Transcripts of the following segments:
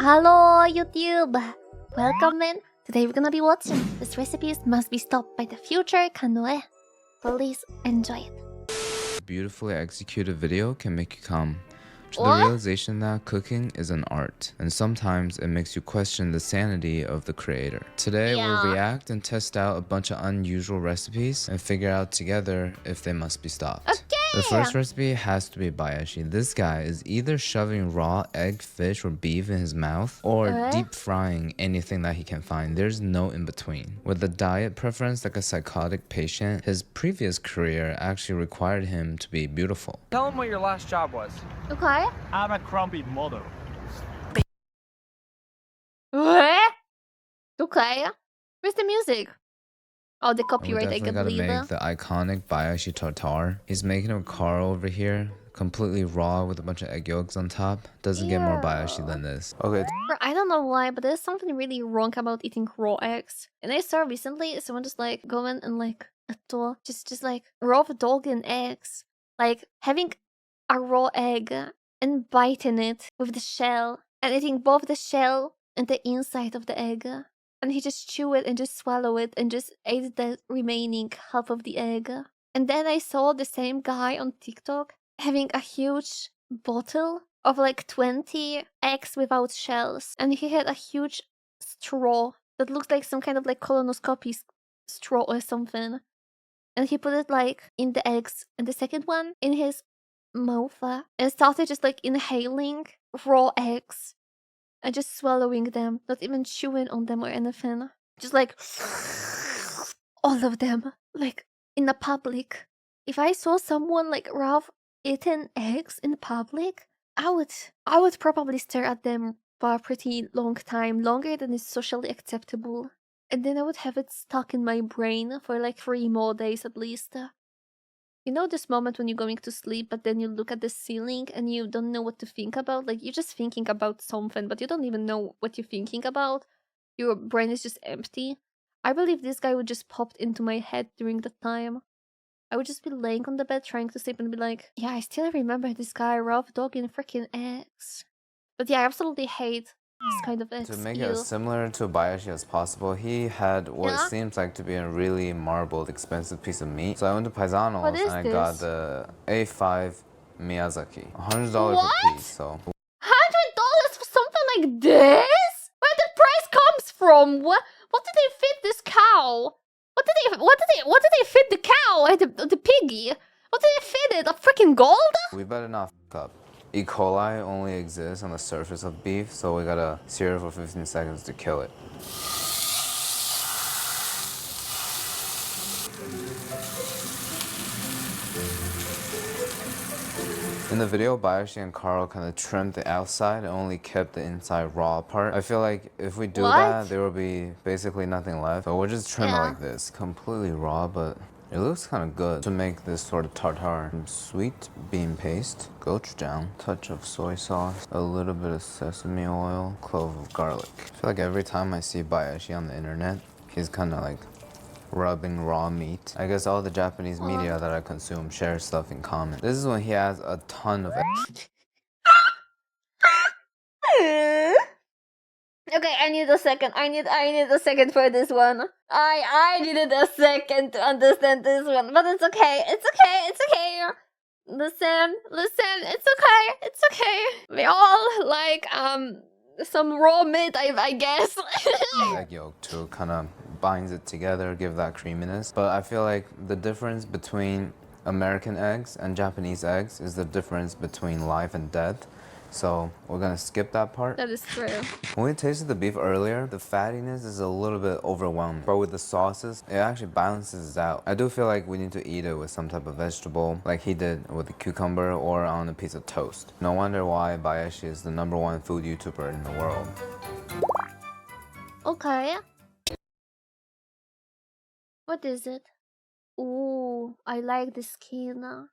Hello YouTube! Welcome in! Today we're gonna be watching This Recipes Must Be Stopped by the Future Canoe. Please enjoy it. Beautifully executed video can make you come to the What? realization that cooking is an art, and sometimes it makes you question the sanity of the creator. Today we'll react and test out a bunch of unusual recipes and figure out together if they must be stopped. Okay! The first recipe has to be Bayashi. This guy is either shoving raw egg, fish, or beef in his mouth, or deep frying anything that he can find. There's no in between. With a diet preference like a psychotic patient, his previous career actually required him to be beautiful. Tell him what your last job was. Okay. I'm a grumpy model. What? Okay. Where's the music? Oh, the We copyright, I definitely can gotta believe make it. the iconic Bayashi tartare. He's making it with Carl over here, completely raw with a bunch of egg yolks on top. Doesn't get more Bayashi than this. Okay. I don't know why, but there's something really wrong about eating raw eggs. And I saw recently someone just like going and like just like raw dog and eggs. Like having a raw egg and biting it with the shell and eating both the shell and the inside of the egg. And he just chew it and just swallow it and just ate the remaining half of the egg. And then I saw the same guy on TikTok having a huge bottle of like 20 eggs without shells. And he had a huge straw that looked like some kind of like colonoscopy straw or something. And he put it like in the eggs and the second one in his mouth and started just like inhaling raw eggs and just swallowing them, not even chewing on them or anything. Just like all of them, like in the public. If I saw someone like Ralph eating eggs in public, I would probably stare at them for a pretty long time, longer than is socially acceptable. And then I would have it stuck in my brain for like 3 more days at least. You know this moment when you're going to sleep, but then you look at the ceiling and you don't know what to think about? Like, you're just thinking about something, but you don't even know what you're thinking about. Your brain is just empty. I believe this guy would just pop into my head during that time. I would just be laying on the bed trying to sleep and be like, yeah, I still remember this guy, Ralph Dog in freaking eggs. But yeah, I absolutely hate this kind of eggs. To make it as similar to Bayashi as possible, he had what seems like to be a really marbled, expensive piece of meat. So I went to Paisanos and I got the A5 Miyazaki. $100 per piece, so... $100 for something like this? Where the price comes from? What did they feed this cow? What did they feed the cow? The piggy? What did they feed it? A freaking gold? We better not f up. E. coli only exists on the surface of beef, so we gotta sear it for 15 seconds to kill it. In the video, Bayashi and Carl kind of trimmed the outside and only kept the inside raw part. I feel like if we do that, there will be basically nothing left. So we'll just trim it like this. Completely raw, but it looks kind of good to make this sort of tartare. Some sweet bean paste, gochujang, touch of soy sauce, a little bit of sesame oil, clove of garlic. I feel like every time I see Bayashi on the internet, he's kind of like rubbing raw meat. I guess all the Japanese media that I consume share stuff in common. This is when he has a ton of Okay, I need a second. I need a second for this one. I needed a second to understand this one, but it's okay. It's okay. Listen, it's okay. We all like some raw meat, I guess. egg yolk to kind of binds it together, give that creaminess. But I feel like the difference between American eggs and Japanese eggs is the difference between life and death. So we're gonna skip that part. That is true. When we tasted the beef earlier, the fattiness is a little bit overwhelming. But with the sauces, it actually balances it out. I do feel like we need to eat it with some type of vegetable, like he did with a cucumber or on a piece of toast. No wonder why Bayashi is the #1 food YouTuber in the world. Okay. What is it? Ooh, I like the skin.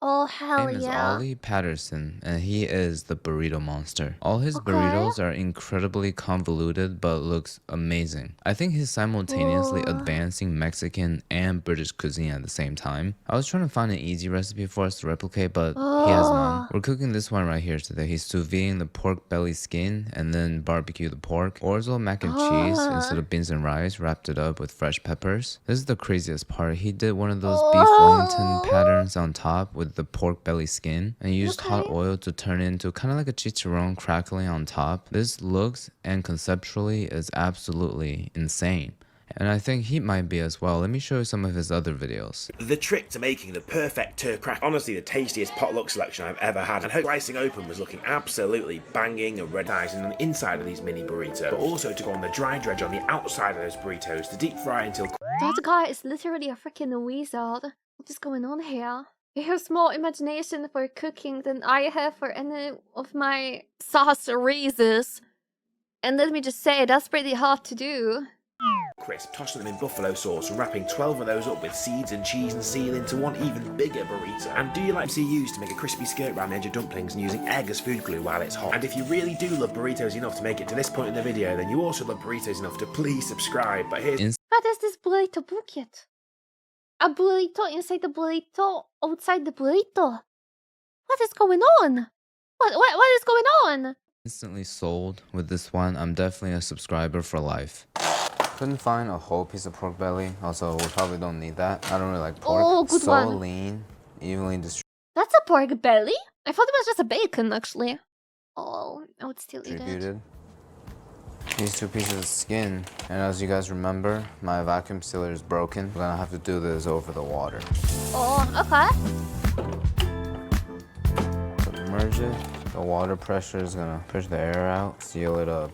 Oh, hell His name is yeah. Ollie Patterson, and he is the burrito monster. All his Okay. burritos are incredibly convoluted, but looks amazing. I think he's simultaneously advancing Mexican and British cuisine at the same time. I was trying to find an easy recipe for us to replicate, but he has none. We're cooking this one right here today. He's sous videing the pork belly skin and then barbecue the pork. Orzo mac and cheese instead of beans and rice, wrapped it up with fresh peppers. This is the craziest part. He did one of those beef Wellington patterns on top with the pork belly skin and used hot oil to turn it into kind of like a chicharron crackling on top. This looks and conceptually is absolutely insane. And I think he might be as well. Let me show you some of his other videos. The trick to making the perfect turk crack, honestly the tastiest potluck selection I've ever had, and her slicing open was looking absolutely banging and red-eyes on the inside of these mini burritos, but also to go on the dry dredge on the outside of those burritos to deep fry until... That guy is literally a freaking wizard. What is going on here? He has more imagination for cooking than I have for any of my sauce raises. And let me just say, that's pretty hard to do. crisp, tossing them in buffalo sauce and wrapping 12 of those up with seeds and cheese and seal into one even bigger burrito. And do you like to use to make a crispy skirt around the edge of dumplings and using egg as food glue while it's hot? And if you really do love burritos enough to make it to this point in the video, then you also love burritos enough to please subscribe. But here's... What is this burrito bucket? A burrito inside the burrito, outside the burrito. What is going on? What is going on? Instantly sold with this one. I'm definitely a subscriber for life. Couldn't find a whole piece of pork belly. Also, we probably don't need that. I don't really like pork. Oh, good so one. lean, evenly distributed. That's a pork belly? I thought it was just a bacon, actually. Oh, I would still eat it. These two pieces of skin, and as you guys remember, my vacuum sealer is broken. I'm gonna have to do this over the water. Oh, okay. Submerge it. The water pressure is gonna push the air out, seal it up.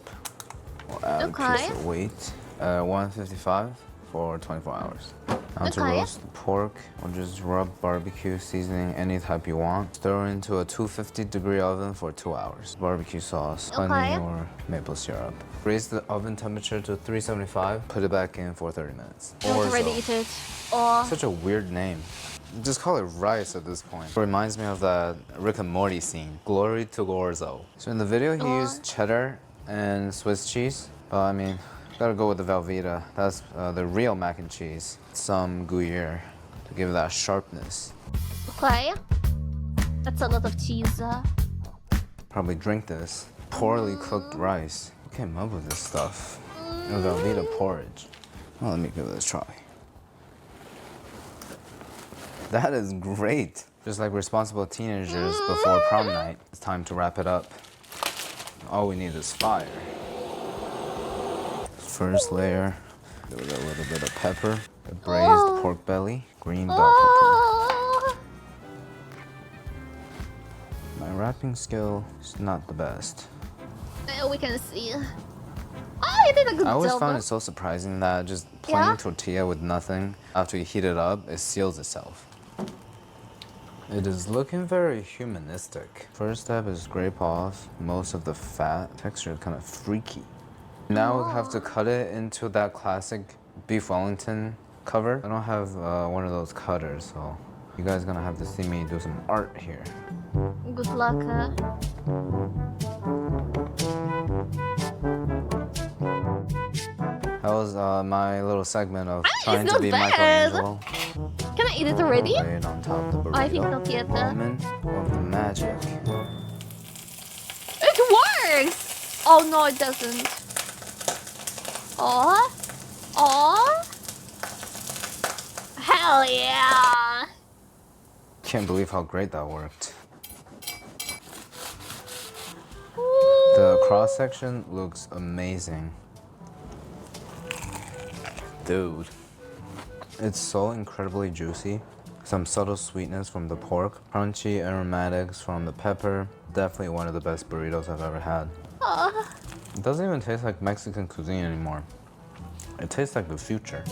We'll add a piece of weight. 155 for 24 hours. Now to roast the pork, we'll just rub barbecue seasoning any type you want. Stir into a 250-degree oven for 2 hours. Barbecue sauce, honey, or maple syrup. Raise the oven temperature to 375. Put it back in for 30 minutes. I already eat it. Oh. Such a weird name. Just call it rice at this point. It reminds me of that Rick and Morty scene. Glory to Orzo. So in the video, he used cheddar and Swiss cheese. I mean, gotta go with the Velveeta. That's the real mac and cheese. Some Gruyere to give it that sharpness. Okay. That's a lot of cheese. Probably drink this. Poorly cooked rice. Who came up with this stuff? Velveeta porridge. Well, let me give it a try. That is great. Just like responsible teenagers before prom night, it's time to wrap it up. All we need is fire. First layer, give it a little bit of pepper, the braised pork belly, green bell pepper. My wrapping skill is not the best. We can see. Oh, you did a good job. I always found it so surprising that just plain tortilla with nothing, after you heat it up, it seals itself. It is looking very humanistic. First step is scrape off most of the fat. Texture is kind of freaky. Now we'll have to cut it into that classic beef Wellington cover. I don't have one of those cutters, so you guys gonna have to see me do some art here. Good luck. That was my little segment of trying to be Michelangelo. Can I eat it already? Lay it on top of the burrito. I think not yet. Moment of the magic. It works! Oh no, it doesn't. Oh, oh, hell yeah! Can't believe how great that worked. Ooh. The cross section looks amazing. Dude, it's so incredibly juicy. Some subtle sweetness from the pork, crunchy aromatics from the pepper. Definitely one of the best burritos I've ever had. It doesn't even taste like Mexican cuisine anymore. It tastes like the future.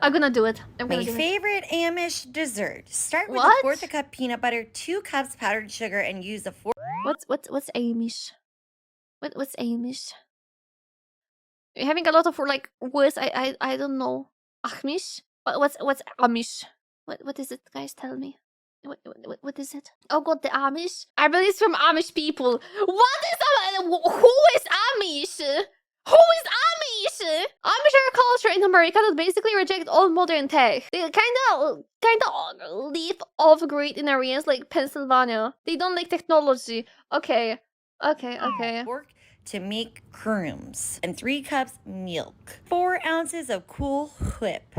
I'm gonna do it. My favorite Amish dessert. Start with What? a fourth a cup peanut butter, 2 cups powdered sugar, and use a fourth. What's Amish? What's Amish? You're having a lot of like words I don't know. Amish? What's Amish? What is it, guys? Tell me. What is it? Oh god, the Amish? I believe it's from Amish people. What is who is Amish? Who is Amish? Amish are a culture in America that basically reject all modern tech. They kinda live off-grid in areas like Pennsylvania. They don't like technology. Okay. Pork to make crums. And 3 cups milk. 4 ounces of Cool Whip.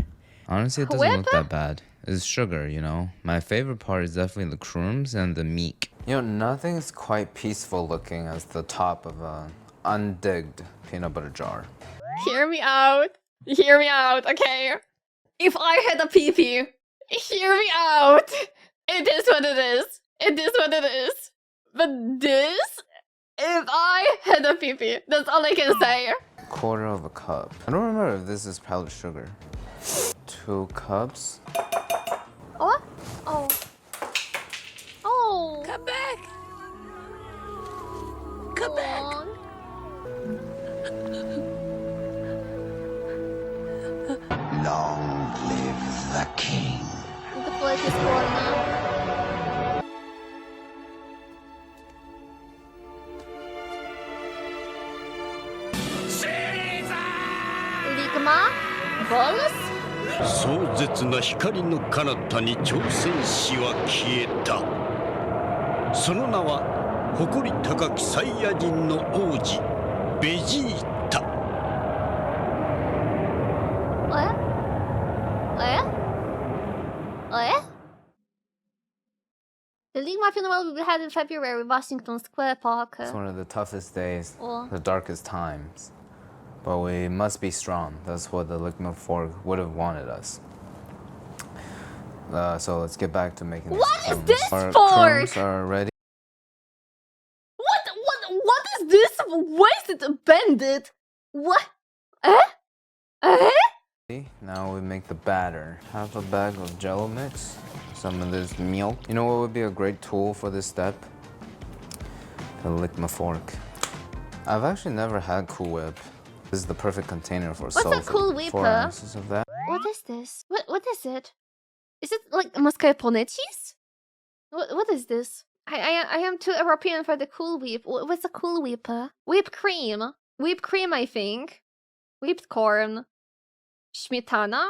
Honestly, it doesn't look that bad. It's sugar, you know? My favorite part is definitely the crumbs and the meat. You know, nothing's quite peaceful looking as the top of an undigged peanut butter jar. Hear me out. Hear me out, okay? If I had a pee-pee, hear me out. It is what it is. It is what it is. But this, if I had a pee-pee, that's all I can say. Quarter of a cup. I don't remember if this is powdered sugar. 2 cups. Oh? Oh. Oh. Come back! Come back! Long live the king. The float is gone now. Ligma? Balls? 壮絶な光の彼方に挑戦士は消えた。その名は誇り高きサイヤ人の王子ベジータ。The Ligma funeral will be held in February, Washington Square Park. It's one of the toughest days, Oh. the darkest times. But we must be strong. That's what the Ligma fork would have wanted us. So let's get back to making these What is crumbs. this Our fork? crumbs are ready. What is this? Why is it bended? What? Now we make the batter. Half a bag of jello mix, some of this milk. You know what would be a great tool for this step? The Ligma fork. I've actually never had Cool Whip. This is the perfect container for What's a Cool Whip? 4 ounces of that. What is this? What is it? Is it like mascarpone cheese? What is this? I am too European for the Cool Whip. What's a Cool Whip? Whipped cream. Whipped cream, I think. Whipped corn. Smetana?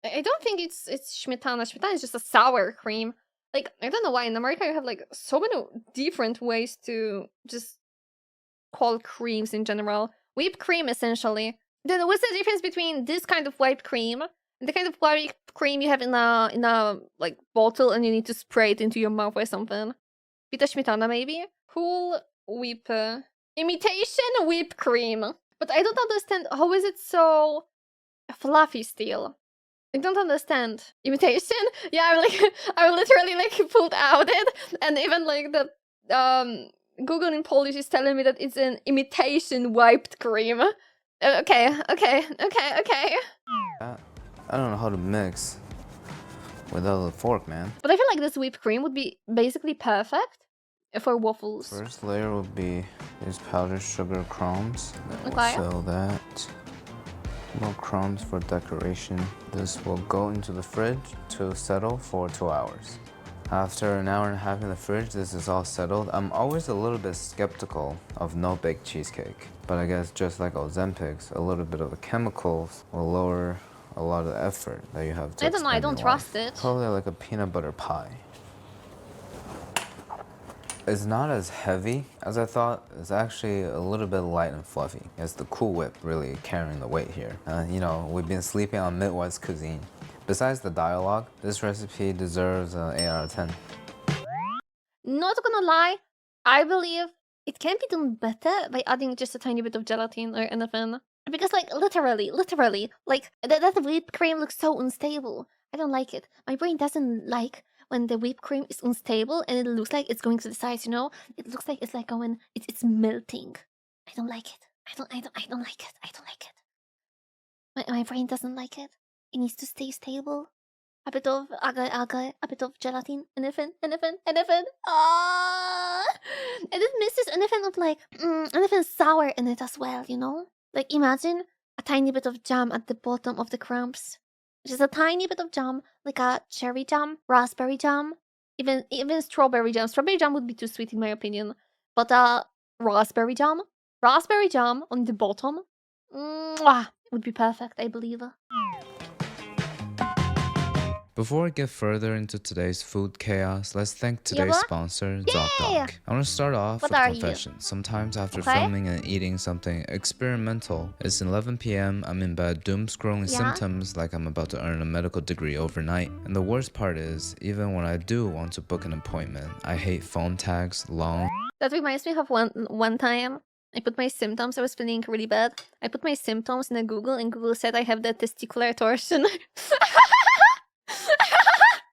I don't think it's smetana. Smetana is just a sour cream. Like, I don't know why in America you have like so many different ways to just call creams in general. Whipped cream, essentially. Then what's the difference between this kind of whipped cream and the kind of whipped cream you have in a like bottle and you need to spray it into your mouth or something? Pita smetana, maybe? Cool Whip. Imitation whipped cream. But I don't understand, how is it so fluffy still? I don't understand. Imitation? Yeah, I'm literally like pulled out it, and even like the Google in Polish is telling me that it's an imitation wiped cream. Okay. I don't know how to mix without a fork, man. But I feel like this whipped cream would be basically perfect for waffles. First layer will be these powdered sugar crumbs. Then we'll Okay. fill that. More crumbs for decoration. This will go into the fridge to settle for 2 hours. After an hour and a half in the fridge, this is all settled. I'm always a little bit skeptical of no-bake cheesecake. But I guess just like Ozempic's, a little bit of the chemicals will lower a lot of the effort that you have to I don't know, I expend don't in trust life. it. Probably like a peanut butter pie. It's not as heavy as I thought. It's actually a little bit light and fluffy. It's the Cool Whip really carrying the weight here. You know, we've been sleeping on Midwest cuisine. Besides the dialogue, this recipe deserves an 8 out of 10. Not gonna lie, I believe it can be done better by adding just a tiny bit of gelatin or anything. Because like literally, like that whipped cream looks so unstable. I don't like it. My brain doesn't like when the whipped cream is unstable and it looks like it's going to the sides, you know? It looks like it's like going, it's melting. I don't like it. I don't like it. I don't like it. My brain doesn't like it. It needs to stay stable. A bit of agar, a bit of gelatin, anything. Ah! And it misses anything of like, anything sour in it as well, you know? Like imagine a tiny bit of jam at the bottom of the crumbs. Just a tiny bit of jam, like a cherry jam, raspberry jam, even strawberry jam. Strawberry jam would be too sweet in my opinion. But raspberry jam on the bottom, would be perfect, I believe. Before we get further into today's food chaos, let's thank today's sponsor, ZocDoc. I want to start off with confession. Sometimes after filming and eating something experimental, it's 11 p.m., I'm in bed doom scrolling symptoms like I'm about to earn a medical degree overnight. And the worst part is, even when I do want to book an appointment, I hate phone tags, long... That reminds me of one time. I put my symptoms, I was feeling really bad. I put my symptoms in a Google and Google said I have the testicular torsion.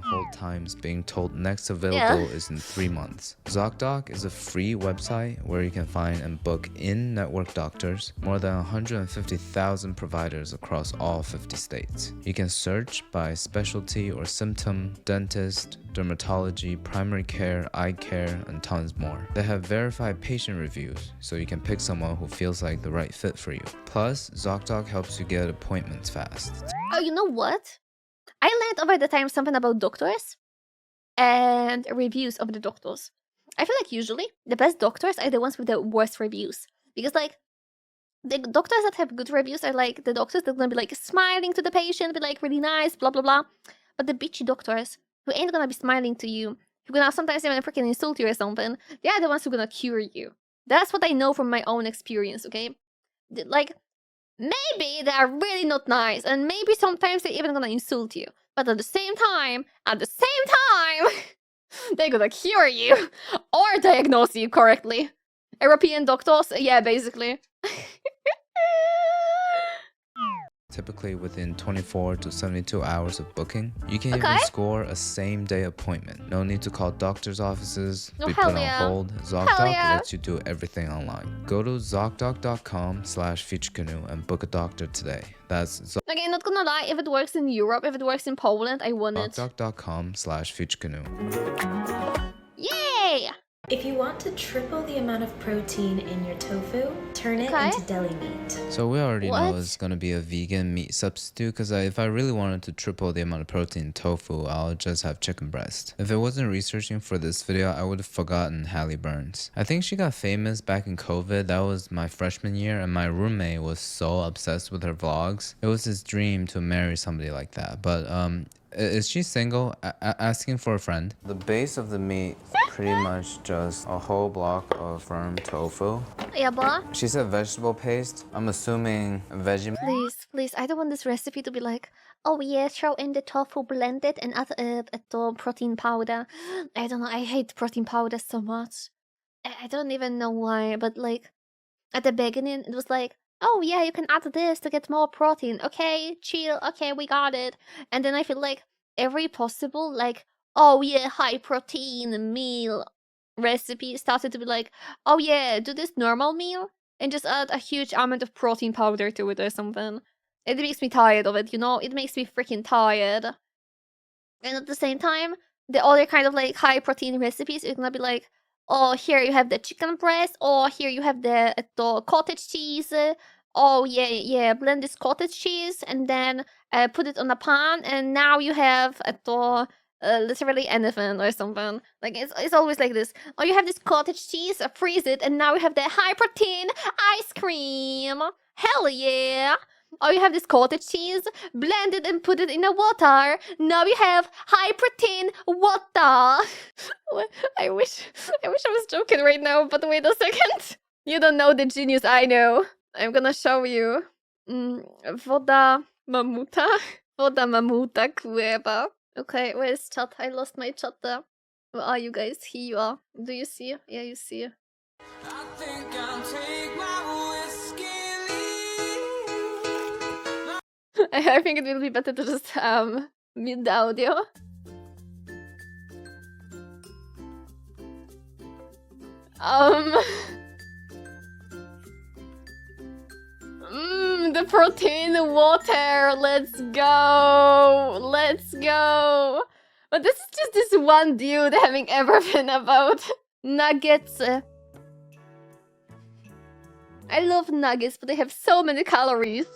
Whole times being told next available is in 3 months. ZocDoc is a free website where you can find and book in-network doctors, more than 150,000 providers across all 50 states. You can search by specialty or symptom, dentist, dermatology, primary care, eye care, and tons more. They have verified patient reviews, so you can pick someone who feels like the right fit for you. Plus, ZocDoc helps you get appointments fast. Oh, you know what? I learned over the time something about doctors and reviews of the doctors. I feel like usually the best doctors are the ones with the worst reviews. Because like the doctors that have good reviews are like the doctors that are gonna be like smiling to the patient, be like really nice, blah blah blah. But the bitchy doctors who ain't gonna be smiling to you, who gonna sometimes even freaking insult you or something, they are the ones who gonna cure you. That's what I know from my own experience, okay? Like maybe they are really not nice, and maybe sometimes they're even gonna insult you. But at the same time, they're gonna cure you or diagnose you correctly. European doctors, yeah, basically. Typically within 24 to 72 hours of booking, you can even score a same-day appointment. No need to call doctor's offices, be put on hold. ZocDoc lets you do everything online. Go to ZocDoc.com/futurecanoe and book a doctor today. That's Okay, not gonna lie, if it works in Europe, if it works in Poland, I want it. ZocDoc.com/futurecanoe. Yay! If you want to triple the amount of protein in your tofu, turn it into deli meat. So we already know it's gonna be a vegan meat substitute, because if I really wanted to triple the amount of protein in tofu, I'll just have chicken breast. If I wasn't researching for this video, I would have forgotten Halle Burns. I think she got famous back in COVID. That was my freshman year, and my roommate was so obsessed with her vlogs. It was his dream to marry somebody like that. But is she single? Asking for a friend. The base of the meat, pretty much just a whole block of firm tofu. Yeah, blah. She said vegetable paste. I'm assuming veggie. Please, I don't want this recipe to be like, oh yeah, throw in the tofu blended and add protein powder. I don't know, I hate protein powder so much. I don't even know why, but like, at the beginning, it was like, oh yeah, you can add this to get more protein. Okay, chill, okay, we got it. And then I feel like every possible, like, oh yeah, high protein meal recipe started to be like, oh yeah, do this normal meal and just add a huge amount of protein powder to it or something. It makes me tired of it, you know? It makes me freaking tired. And at the same time, the other kind of like high protein recipes is gonna be like, oh, here you have the chicken breast, or here you have the cottage cheese. Oh yeah, blend this cottage cheese and then put it on a pan, and now you have literally anything or something. Like it's always like this. Oh, you have this cottage cheese, freeze it, and now you have the high protein ice cream. Hell yeah! Oh, you have this cottage cheese, blend it and put it in the water. Now you have high protein water. I wish I was joking right now, but wait a second. You don't know the genius I know. I'm gonna show you. Woda mamuta. Woda mamuta kueba. Okay, where's chat? I lost my chat there. Where are you guys? Here you are. Do you see? Yeah, you see. I think I'll take my whiskey. I think it will be better to just mute the audio. The protein water. Let's go. But this is just this one dude having everything about nuggets. I love nuggets, but they have so many calories.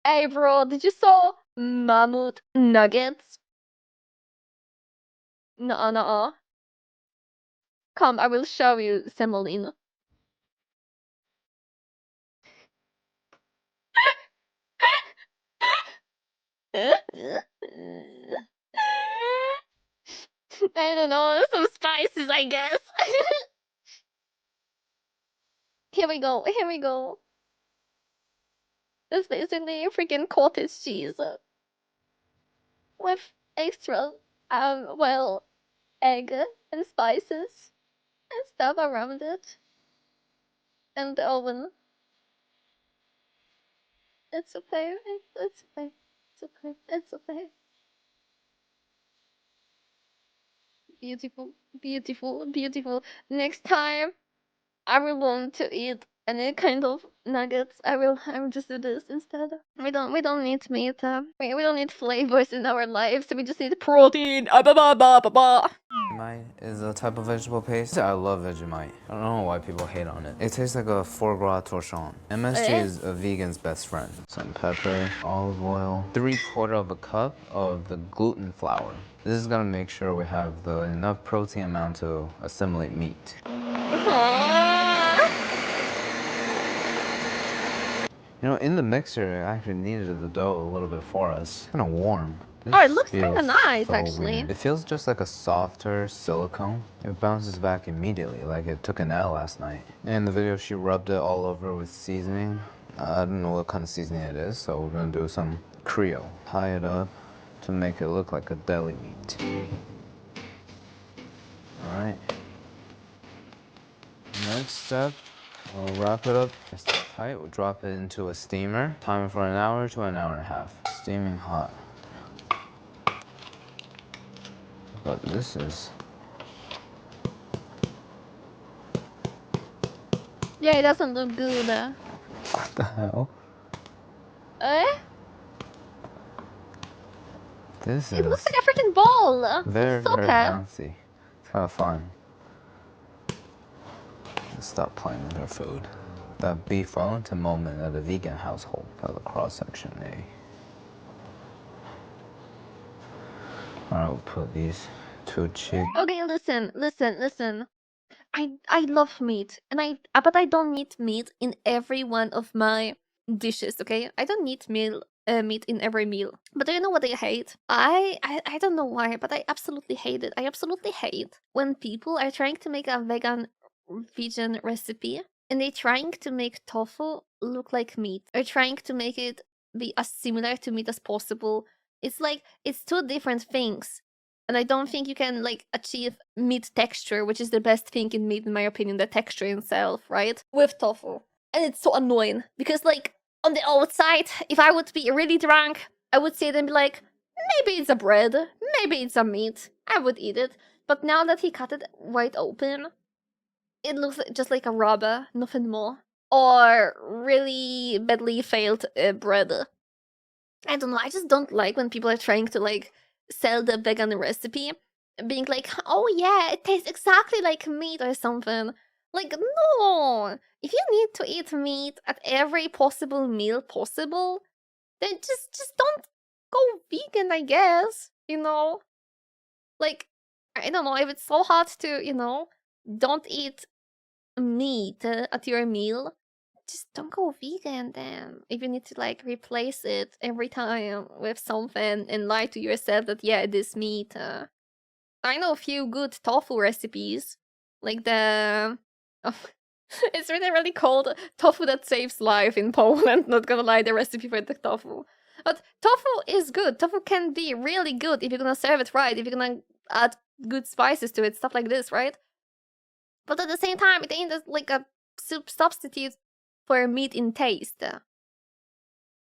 Hey, bro, did you saw mammoth nuggets? Nuh-uh. Come, I will show you, Semolina. I don't know, some spices, I guess. Here we go. It's basically freaking cottage cheese with extra, well, egg and spices and stuff around it. And the oven. It's okay. It's okay. It's okay. It's okay. Beautiful. Next time I will want to eat any kind of nuggets. I will just do this instead. We don't need meat. We don't need flavors in our lives. We just need protein. Vegemite is a type of vegetable paste. I love Vegemite. I don't know why people hate on it. It tastes like a foie gras torchon. MSG is a vegan's best friend. Some pepper, olive oil, 3/4 cup of the gluten flour. This is gonna make sure we have enough protein amount to assimilate meat. You know, in the mixer, I actually kneaded the dough a little bit for us. It's kind of warm. Oh, it looks kind of nice, actually. Weird. It feels just like a softer silicone. It bounces back immediately, like it took an L last night. In the video, she rubbed it all over with seasoning. I don't know what kind of seasoning it is, so we're gonna do some Creole. Tie it up to make it look like a deli meat. All right. Next step, we'll wrap it up. It's tight. We'll drop it into a steamer. Timer for 1 hour to 1 hour and a half. Steaming hot. But this is. Yeah, it doesn't look good. What the hell? Eh? This It is. looks like a freaking ball. Very, It's very okay. bouncy. It's kind of fun. Let's stop playing with our food. That beef Wellington moment at a vegan household. Got the cross section, eh? Alright, we'll put these two chick. Okay, listen. I love meat, and but I don't need meat in every one of my dishes. Okay, I don't need meat in every meal. But do you know what I hate? I don't know why, but I absolutely hate it. I absolutely hate when people are trying to make a vegan recipe and they're trying to make tofu look like meat, or trying to make it be as similar to meat as possible. It's like it's two different things. And I don't think you can like achieve meat texture, which is the best thing in meat in my opinion, the texture itself, right? With tofu. And it's so annoying because like on the outside, if I would be really drunk, I would see it and be like, maybe it's a bread, maybe it's a meat. I would eat it. But now that he cut it wide open, it looks just like a rubber, nothing more. Or really badly failed bread. I don't know, I just don't like when people are trying to like sell the vegan recipe, being like, oh yeah, it tastes exactly like meat or something. Like, no! If you need to eat meat at every possible meal possible, then just don't go vegan, I guess. You know? Like, I don't know, if it's so hard to, don't eat meat at your meal, just don't go vegan then. If you need to like replace it every time with something and lie to yourself that yeah, it is meat. I know a few good tofu recipes, like the it's really called tofu that saves life in Poland. Not gonna lie, the recipe for the tofu. But tofu is good. Tofu can be really good if you're gonna serve it right, if you're gonna add good spices to it, stuff like this, right? But at the same time, it ain't like a substitute for meat in taste.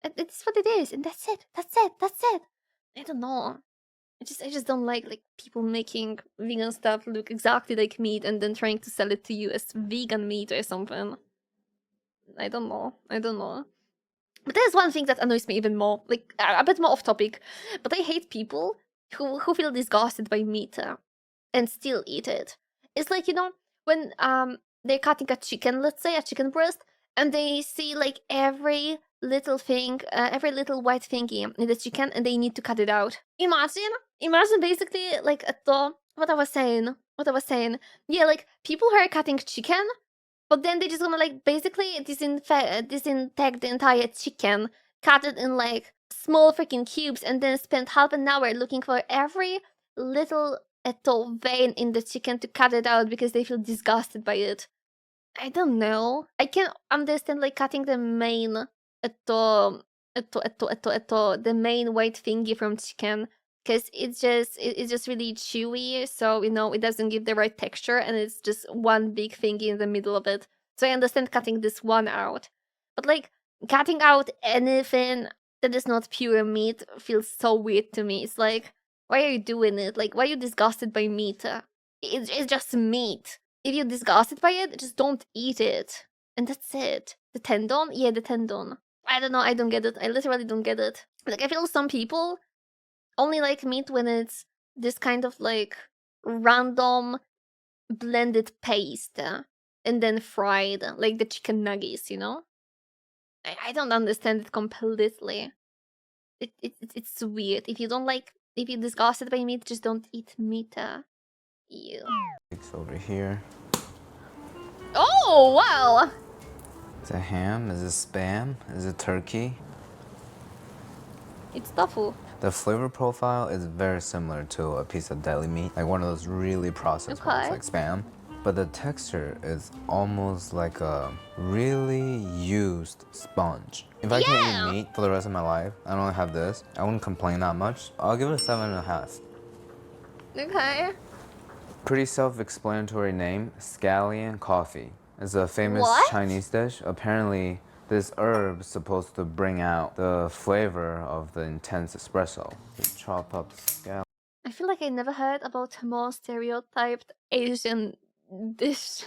It's what it is, and that's it. I don't know. I just don't like people making vegan stuff look exactly like meat and then trying to sell it to you as vegan meat or something. I don't know. But there's one thing that annoys me even more, like a bit more off topic. But I hate people who feel disgusted by meat and still eat it. It's like when they're cutting a chicken, let's say a chicken breast, and they see like every little thing, every little white thingy in the chicken, and they need to cut it out. Imagine basically like what I was saying. Yeah, like people who are cutting chicken, but then they just gonna like basically disinfect the entire chicken, cut it in like small freaking cubes, and then spend half an hour looking for every little vein in the chicken to cut it out because they feel disgusted by it. I don't know. I can understand like cutting the main the main white thingy from chicken, because it's just really chewy, so you know it doesn't give the right texture, and it's just one big thingy in the middle of it. So I understand cutting this one out, but like cutting out anything that is not pure meat feels so weird to me. It's like, why are you doing it? Like, why are you disgusted by meat? It's just meat. If you're disgusted by it, just don't eat it. And that's it. The tendon? Yeah, the tendon. I don't know, I don't get it. I literally don't get it. Like, I feel some people only like meat when it's this kind of like random blended paste and then fried, like the chicken nuggets, you know? I don't understand it completely. It's weird. If you're disgusted by meat, just don't eat meat. Ew. It's over here. Oh, wow! Is it ham? Is it spam? Is it turkey? It's tofu. The flavor profile is very similar to a piece of deli meat, like one of those really processed ones, like spam. But the texture is almost like a really used sponge. If I can't eat meat for the rest of my life, I don't have this, I wouldn't complain that much. I'll give it a 7.5. Okay. Pretty self-explanatory name, Scallion coffee. It's a famous Chinese dish. Apparently, this herb is supposed to bring out the flavor of the intense espresso. You chop up scallion. I feel like I never heard about a more stereotyped Asian dish.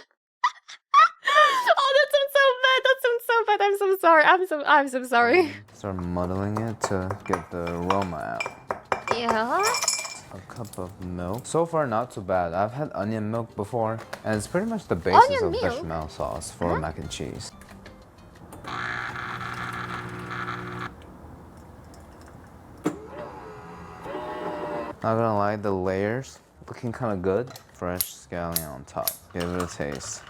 Oh, that sounds so bad. That sounds so bad. I'm so sorry. I'm so sorry. Start muddling it to get the aroma out. Yeah. A cup of milk. So far, not too bad. I've had onion milk before, and it's pretty much the basis of bechamel sauce for mac and cheese. Not gonna lie, the layers looking kind of good. Fresh scallion on top. Give it a taste.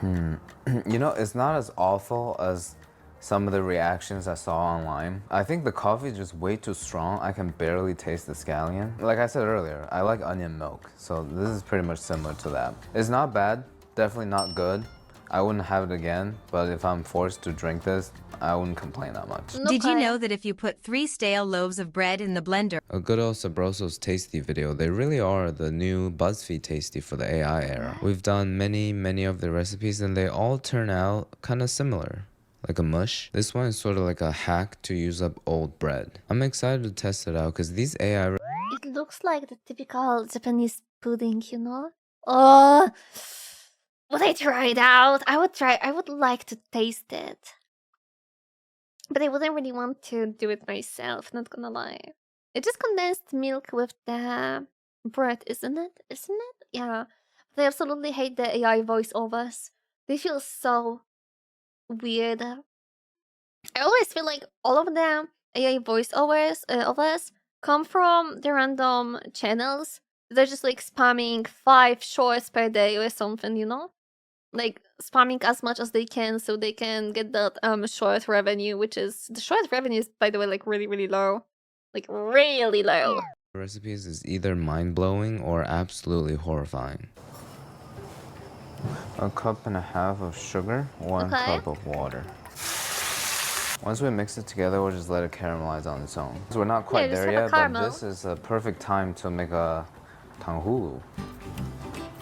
You know, it's not as awful as some of the reactions I saw online. I think the coffee is just way too strong. I can barely taste the scallion. Like I said earlier, I like onion milk, so this is pretty much similar to that. It's not bad, definitely not good. I wouldn't have it again, but if I'm forced to drink this, I wouldn't complain that much. Did you know that if you put 3 stale loaves of bread in the blender? A good old Sabroso's Tasty video. They really are the new BuzzFeed Tasty for the AI era. We've done many of the recipes and they all turn out kind of similar. Like a mush. This one is sort of like a hack to use up old bread. I'm excited to test it out because these AI... It looks like the typical Japanese pudding, you know? Oh, would I try it out? I would like to taste it. But I wouldn't really want to do it myself, not gonna lie. It's just condensed milk with the bread, isn't it? Yeah. But I absolutely hate the AI voiceovers. They feel so weird. I always feel like all of the AI voiceovers come from the random channels. They're just like spamming 5 shorts per day or something, you know? Like spamming as much as they can so they can get that short revenue, which is the short revenue is, by the way, like really low. Like really low. Recipes is either mind-blowing or absolutely horrifying. A cup and a half of sugar, 1 cup of water. Once we mix it together, we'll just let it caramelize on its own. So we're not quite there yet, but this is a perfect time to make a tanghulu.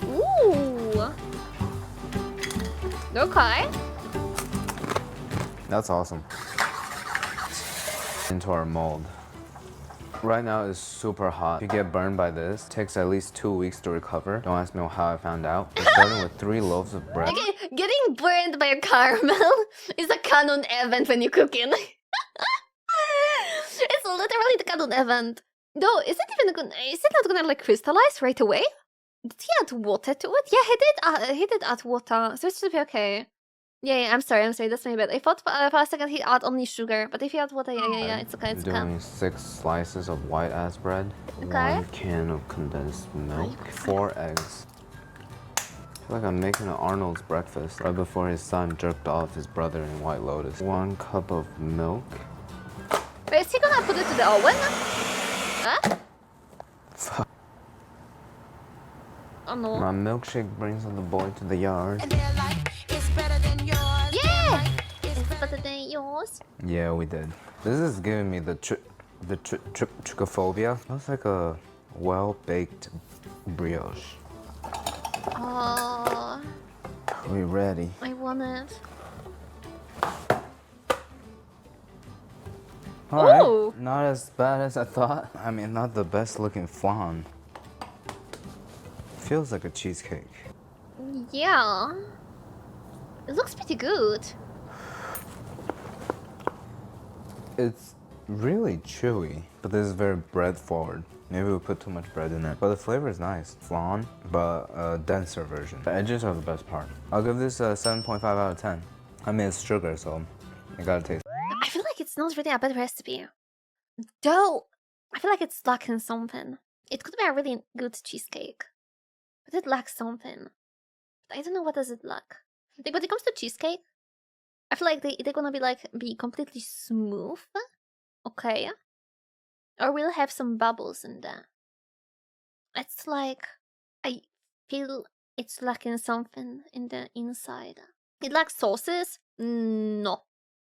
Ooh. Okay. That's awesome. Into our mold. Right now it's super hot. If you get burned by this, it takes at least 2 weeks to recover. Don't ask me how I found out. We're starting with 3 loaves of bread. Okay, getting burned by a caramel is a canon event when you're cooking. It's literally the canon event. Though, is it not gonna like crystallize right away? Did he add water to it? Yeah, he did add water, so it should be okay. Yeah, I'm sorry, that's my bad. I thought for a second he add only sugar, but if he add water, yeah, it's okay, it's okay. Doing 6 slices of white ass bread, 1 can of condensed milk, 4 eggs. I feel like I'm making an Arnold's breakfast right before his son jerked off his brother in White Lotus. 1 cup of milk. Wait, is he gonna put it to the oven? Huh? Fuck. Oh no. My milkshake brings the boy to the yard. Yeah! It's better than yours. Yeah, we did. This is giving me the trichophobia. Smells like a well-baked brioche. Oh. We ready? I want it. Alright, not as bad as I thought. I mean, not the best looking flan. Feels like a cheesecake. Yeah. It looks pretty good. It's really chewy, but this is very bread forward. Maybe we put too much bread in it. But the flavor is nice. Flan, but a denser version. The edges are the best part. I'll give this a 7.5 out of 10. I mean, it's sugar, so I gotta taste. I feel like it's not really a bad recipe. Though, I feel like it's lacking something. It could be a really good cheesecake. But it lacks something. But I don't know what does it lack. Like, when it comes to cheesecake, I feel like they're gonna be completely smooth. Okay. Or we'll have some bubbles in there. It's like, I feel it's lacking something in the inside. It lacks sauces? No.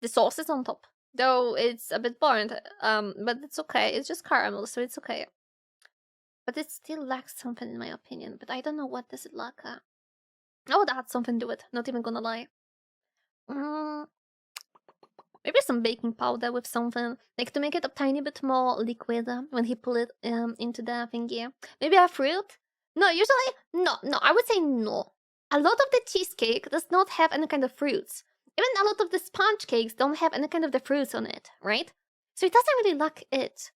The sauce is on top. Though it's a bit burnt, but it's okay. It's just caramel, so it's okay. But it still lacks something in my opinion. But I don't know what does it lack. I would add something to it, not even gonna lie. Maybe some baking powder with something, like to make it a tiny bit more liquid when he pull it into the thingy. Maybe a fruit? No, usually, no, I would say no. A lot of the cheesecake does not have any kind of fruits. Even a lot of the sponge cakes don't have any kind of the fruits on it, right? So it doesn't really lack it.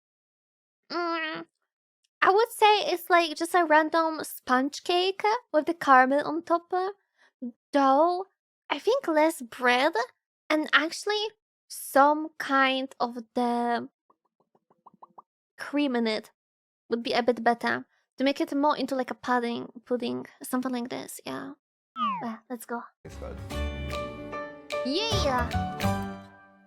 I would say it's like just a random sponge cake with the caramel on top. Though, I think less bread and actually some kind of the cream in it would be a bit better. To make it more into like a pudding, something like this, yeah. Well, let's go. Yeah!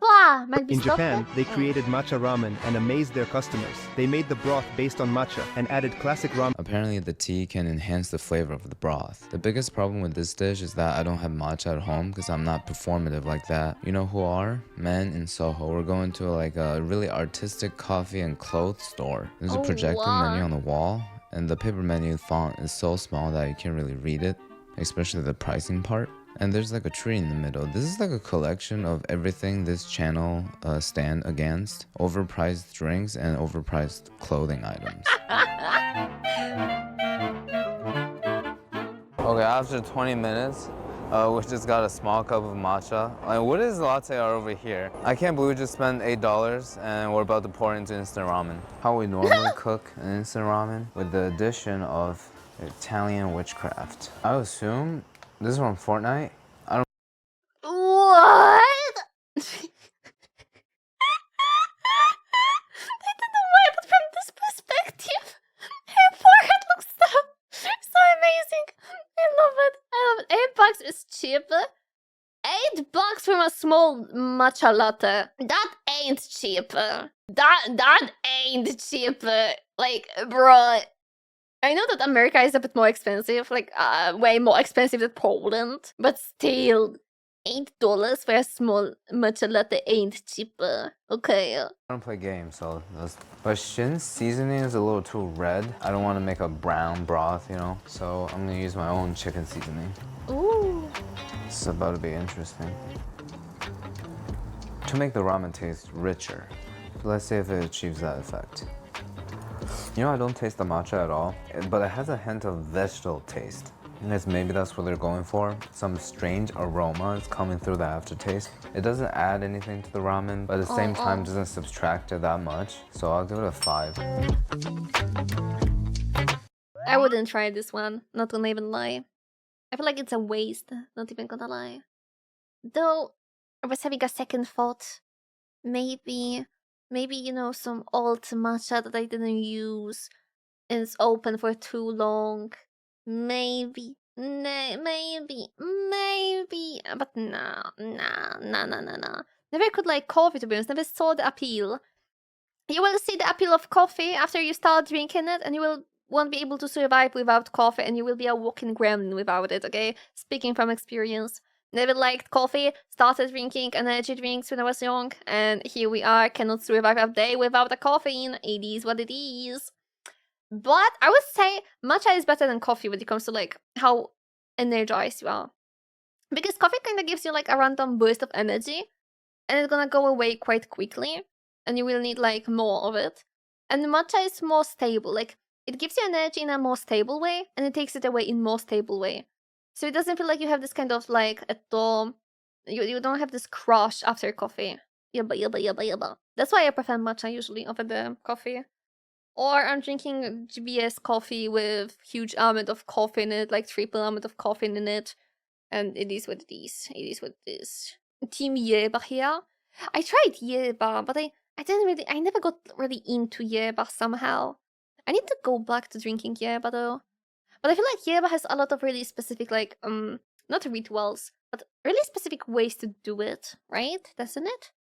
Wow, In Japan, they created matcha ramen and amazed their customers. They made the broth based on matcha and added classic ramen. Apparently the tea can enhance the flavor of the broth. The biggest problem with this dish is that I don't have matcha at home because I'm not performative like that. You know who are? Men in Soho. We're going to like a really artistic coffee and clothes store. There's a projector menu on the wall, and the paper menu font is so small that you can't really read it, especially the pricing part. And there's like a tree in the middle. This is like a collection of everything this channel stand against. Overpriced drinks and overpriced clothing items. Okay, after 20 minutes, we just got a small cup of matcha. Like, what is latte art over here? I can't believe we just spent $8 and we're about to pour into instant ramen. How we normally cook an instant ramen with the addition of Italian witchcraft. I assume this is from Fortnite. I don't. What? I don't know why, but from this perspective, her forehead looks so amazing. I love it. $8 is cheap. $8 from a small matcha latte. That ain't cheap. That ain't cheap. Like, bro. I know that America is a bit more expensive, like way more expensive than Poland, but still, $8 for a small matcha latte ain't cheaper. Okay. I don't play games, so that's. But Shin's seasoning is a little too red. I don't want to make a brown broth, you know. So I'm gonna use my own chicken seasoning. Ooh. This is about to be interesting. To make the ramen taste richer, let's see if it achieves that effect. You know, I don't taste the matcha at all, but it has a hint of vegetable taste. And maybe that's what they're going for. Some strange aroma is coming through the aftertaste. It doesn't add anything to the ramen, but at the same time doesn't subtract it that much. So I'll give it a 5. I wouldn't try this one, not gonna even lie. I feel like it's a waste, not even gonna lie. Though, I was having a second thought. Maybe, you know, some old matcha that I didn't use and it's open for too long. Maybe, maybe, but nah. Never could like coffee, to be honest. Never saw the appeal. You will see the appeal of coffee after you start drinking it, and you won't be able to survive without coffee, and you will be a walking gremlin without it, okay? Speaking from experience. Never liked coffee, started drinking energy drinks when I was young, and here we are, cannot survive a day without a caffeine. It is what it is. But I would say matcha is better than coffee when it comes to like how energized you are. Because coffee kind of gives you like a random burst of energy, and it's gonna go away quite quickly, and you will need like more of it. And matcha is more stable, like it gives you energy in a more stable way, and it takes it away in more stable way. So it doesn't feel like you have this kind of like you don't have this crush after coffee. Yabba. That's why I prefer matcha usually over the coffee. Or I'm drinking GBS coffee with huge amount of coffee in it, like triple amount of coffee in it. And it is what it is. It is what it is. Team yerba here. I tried yerba, but I never got really into yerba somehow. I need to go back to drinking yerba though. But I feel like yerba has a lot of really specific like not rituals, but really specific ways to do it, right? Doesn't it?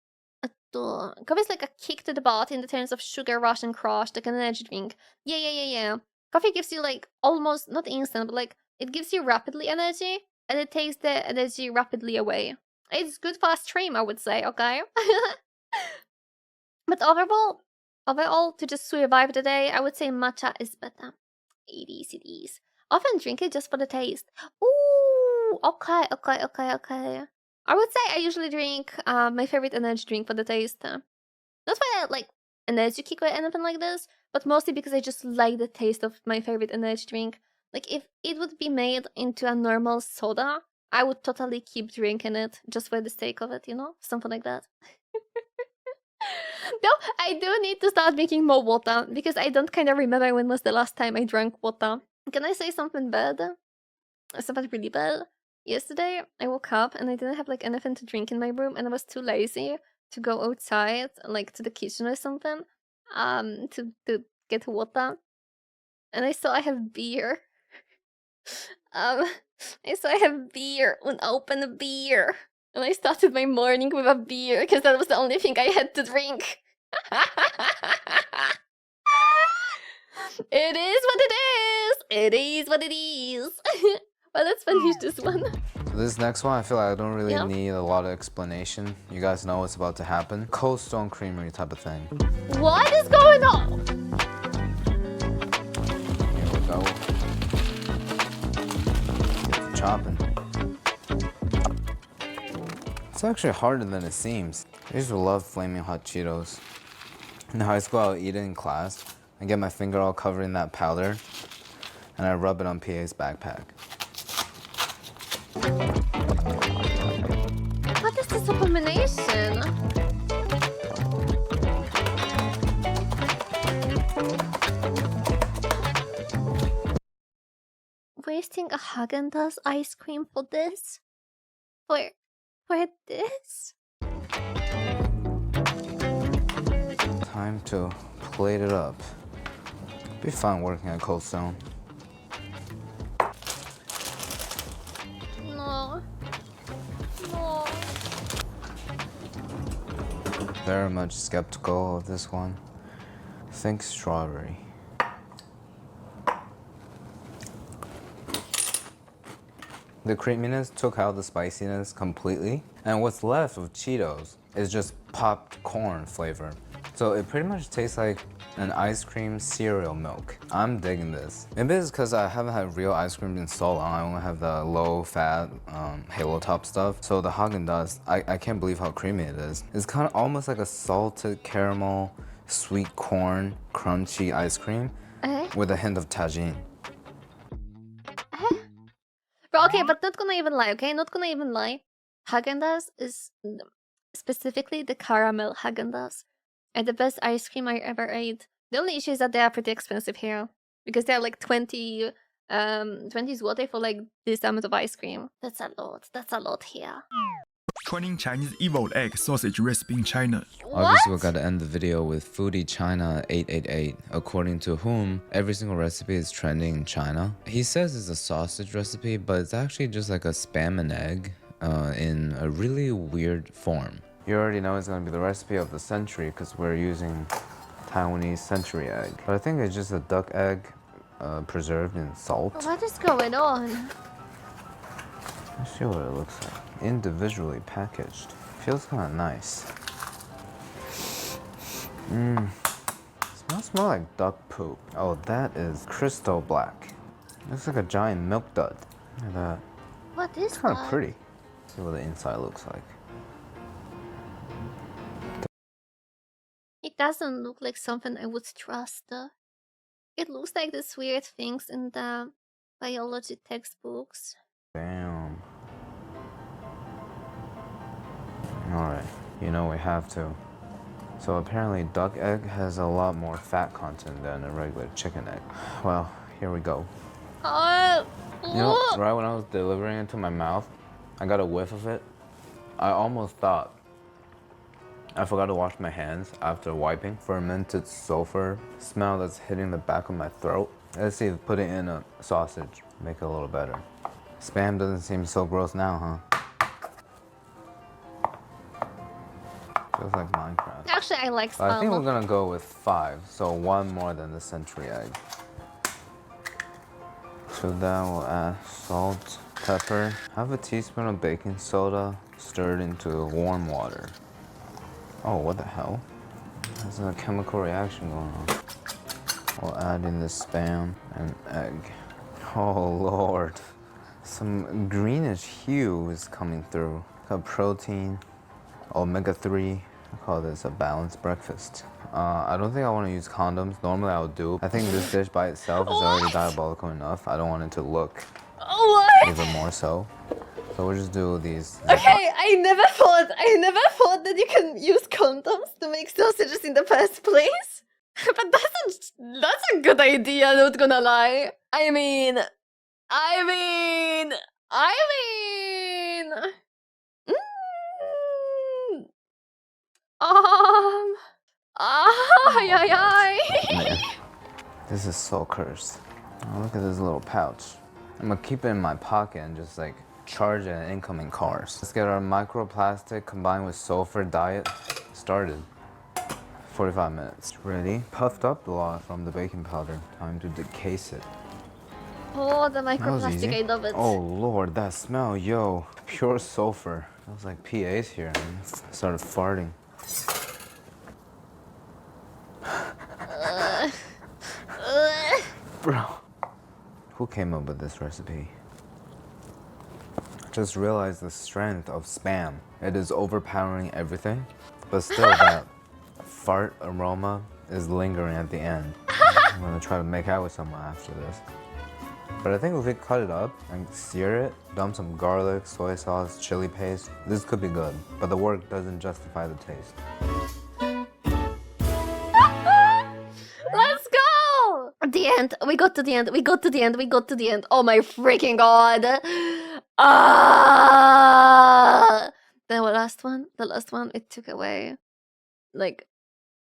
Coffee is like a kick to the butt in the terms of sugar rush and crush, like an energy drink. Yeah. Coffee gives you like almost not instant, but like it gives you rapidly energy, and it takes the energy rapidly away. It's good for a stream, I would say. Okay. But overall, to just survive the day, I would say matcha is better. It is. Often drink it just for the taste. Ooh, okay. I would say I usually drink my favorite energy drink for the taste. Not for that like energy kick or anything like this, but mostly because I just like the taste of my favorite energy drink. Like if it would be made into a normal soda, I would totally keep drinking it just for the sake of it, you know? Something like that. No, I do need to start drinking more water because I don't kind of remember when was the last time I drank water. Can I say something bad? Something really bad? Yesterday, I woke up and I didn't have like anything to drink in my room, and I was too lazy to go outside, like to the kitchen or something, to get water. And I saw I have beer. I saw I have beer, unopened beer. And I started my morning with a beer because that was the only thing I had to drink. It is what it is. It is what it is. Well, let's finish this one. This next one, I feel like I don't really need a lot of explanation. You guys know what's about to happen. Cold Stone Creamery type of thing. What is going on? Here we go. Get to chopping. It's actually harder than it seems. I used to love flaming hot Cheetos. In high school, I would eat it in class. I get my finger all covered in that powder, and I rub it on PA's backpack. What is this abomination? Wasting a Haagen-Dazs ice cream for this? For this? Time to plate it up. Be fun working at Cold Stone. No. Very much skeptical of this one. Think strawberry. The creaminess took out the spiciness completely, and what's left of Cheetos is just popped corn flavor. So it pretty much tastes like an ice cream cereal milk. I'm digging this. Maybe it's because I haven't had real ice cream in so long. I only have the low-fat Halo Top stuff. So the Haagen-Dazs, I can't believe how creamy it is. It's kind of almost like a salted caramel, sweet corn, crunchy ice cream with a hint of tagine. Bro, okay, but not gonna even lie, okay? Not gonna even lie. Haagen-Dazs is specifically the caramel Haagen-Dazs. And the best ice cream I ever ate. The only issue is that they are pretty expensive here. because they're like 20 zloty for like this amount of ice cream. That's a lot. That's a lot here. Training Chinese evil egg sausage recipe in China. Obviously, we're gonna end the video with Foodie China 888, according to whom every single recipe is trending in China. He says it's a sausage recipe, but it's actually just like a spam and egg in a really weird form. You already know it's gonna be the recipe of the century because we're using Taiwanese century egg. But I think it's just a duck egg preserved in salt. What is going on? Let's see what it looks like. Individually packaged. Feels kind of nice. Smells more like duck poop. Oh, that is crystal black. Looks like a giant milk dud. Look at that. What is It's kind of that? pretty. Let's see what the inside looks like. It doesn't look like something I would trust. It looks like these weird things in the biology textbooks. Damn. Alright, you know we have to. So apparently duck egg has a lot more fat content than a regular chicken egg. Well, here we go. Oh! You know, right when I was delivering it to my mouth, I got a whiff of it. I almost thought I forgot to wash my hands after wiping. Fermented sulfur smell that's hitting the back of my throat. Let's see if putting in a sausage make it a little better. Spam doesn't seem so gross now, huh? Feels like Minecraft. Actually, I like spam. I think we're gonna go with 5, so 1 more than the century egg. To that we'll add salt, pepper, half a teaspoon of baking soda stirred into warm water. Oh, what the hell? There's a chemical reaction going on. We'll add in the spam and egg. Oh lord. Some greenish hue is coming through. Got protein, omega-3. I call this a balanced breakfast. I don't think I want to use condoms. Normally I would do. I think this dish by itself is already diabolical enough. I don't want it to look even more so. So we'll just do these. Okay, I never thought that you can use condoms to make sausages in the first place. But that's a good idea, not gonna lie. I mean. Man, this is so cursed. Oh, look at this little pouch. I'm gonna keep it in my pocket and just like charge it at incoming cars. Let's get our microplastic combined with sulfur diet started. 45 minutes. Ready? Puffed up a lot from the baking powder. Time to decase it. Oh, the That was microplastic, easy. I love it. Oh lord, that smell, yo. Pure sulfur. It was like PAs here. I started farting. Bro, who came up with this recipe? Just realized the strength of spam. It is overpowering everything, but still that fart aroma is lingering at the end. I'm gonna try to make out with someone after this. But I think if we cut it up and sear it, dump some garlic, soy sauce, chili paste, this could be good. But the work doesn't justify the taste. Let's go! At the end, we got to the end, we got to the end, we got to the end. Oh my freaking god! Ah! The last one, it took away like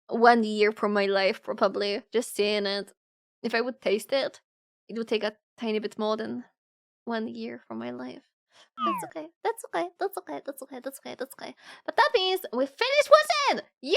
1 year from my life, probably. Just seeing it. If I would taste it, it would take a tiny bit more than 1 year from my life. That's okay. That's okay. That's okay. That's okay. That's okay. That's okay. But that means we finished with it! Yeah!